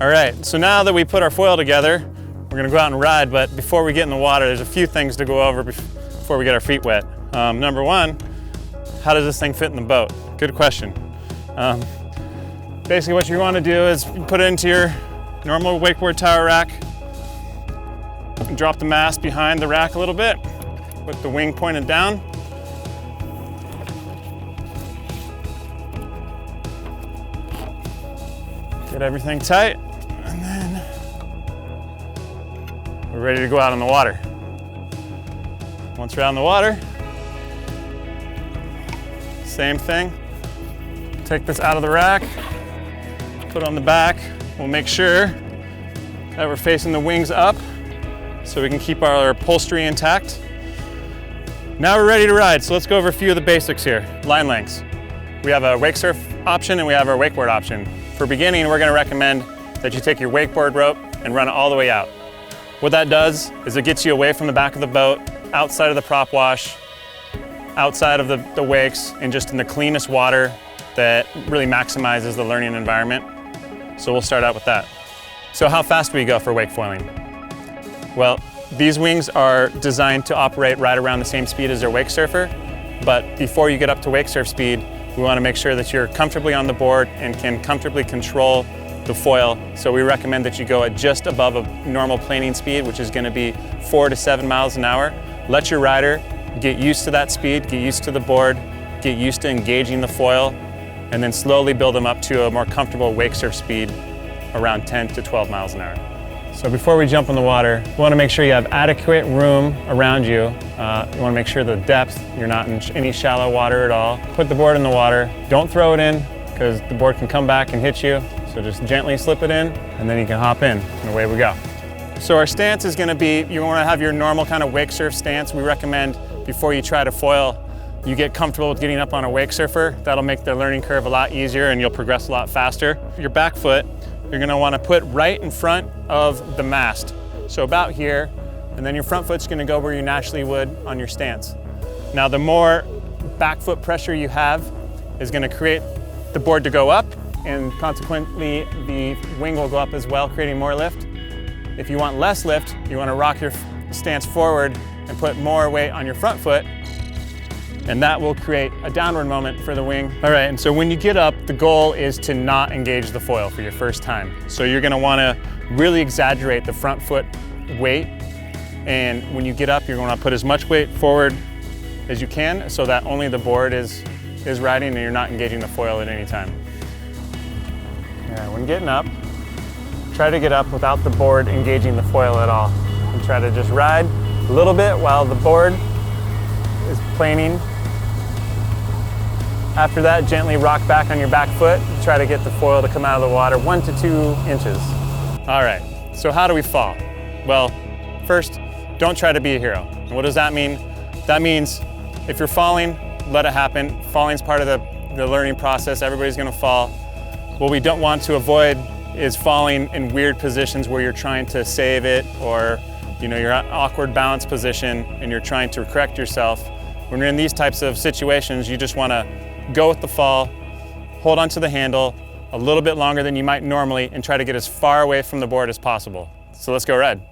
All right, so now that we put our foil together, we're gonna go out and ride, but before we get in the water, there's a few things to go over before we get our feet wet. Number one, how does this thing fit in the boat? Good question. Basically what you wanna do is put it into your normal wakeboard tower rack, and drop the mast behind the rack a little bit, with the wing pointed down. Get everything tight, and then we're ready to go out on the water. Once we're out in the water, same thing. Take this out of the rack, put it on the back. We'll make sure that we're facing the wings up so we can keep our upholstery intact. Now we're ready to ride, so let's go over a few of the basics here. Line lengths. We have a wake surf option and we have our wakeboard option. For beginning, we're gonna recommend that you take your wakeboard rope and run it all the way out. What that does is it gets you away from the back of the boat, outside of the prop wash, outside of the wakes, and just in the cleanest water that really maximizes the learning environment. So we'll start out with that. So how fast do we go for wake foiling? Well, these wings are designed to operate right around the same speed as their wake surfer, but before you get up to wake surf speed, we want to make sure that you're comfortably on the board and can comfortably control the foil. So we recommend that you go at just above a normal planing speed, which is going to be 4 to 7 miles an hour. Let your rider get used to that speed, get used to the board, get used to engaging the foil, and then slowly build them up to a more comfortable wake surf speed around 10 to 12 miles an hour. So before we jump in the water, you want to make sure you have adequate room around you. You want to make sure the depth, you're not in any shallow water at all. Put the board in the water. Don't throw it in because the board can come back and hit you. So just gently slip it in and then you can hop in and away we go. So our stance is going to be, you want to have your normal kind of wake surf stance. We recommend before you try to foil, you get comfortable with getting up on a wake surfer. That'll make the learning curve a lot easier and you'll progress a lot faster. Your back foot, you're going to want to put right in front of the mast. So about here, and then your front foot's going to go where you naturally would on your stance. Now the more back foot pressure you have is going to create the board to go up, and consequently the wing will go up as well, creating more lift. If you want less lift, you want to rock your stance forward and put more weight on your front foot, and that will create a downward moment for the wing. All right, and so when you get up, the goal is to not engage the foil for your first time. So you're gonna wanna really exaggerate the front foot weight, and when you get up, you're gonna put as much weight forward as you can so that only the board is riding and you're not engaging the foil at any time. Yeah, when getting up, try to get up without the board engaging the foil at all. And try to just ride a little bit while the board is planing. After that, gently rock back on your back foot. Try to get the foil to come out of the water 1 to 2 inches. All right, so how do we fall? Well, first, don't try to be a hero. And what does that mean? That means if you're falling, let it happen. Falling's part of the learning process. Everybody's gonna fall. What we don't want to avoid is falling in weird positions where you're trying to save it, or you're in an awkward balance position and you're trying to correct yourself. When you're in these types of situations, you just want to go with the fall, hold onto the handle a little bit longer than you might normally, and try to get as far away from the board as possible. So let's go ride.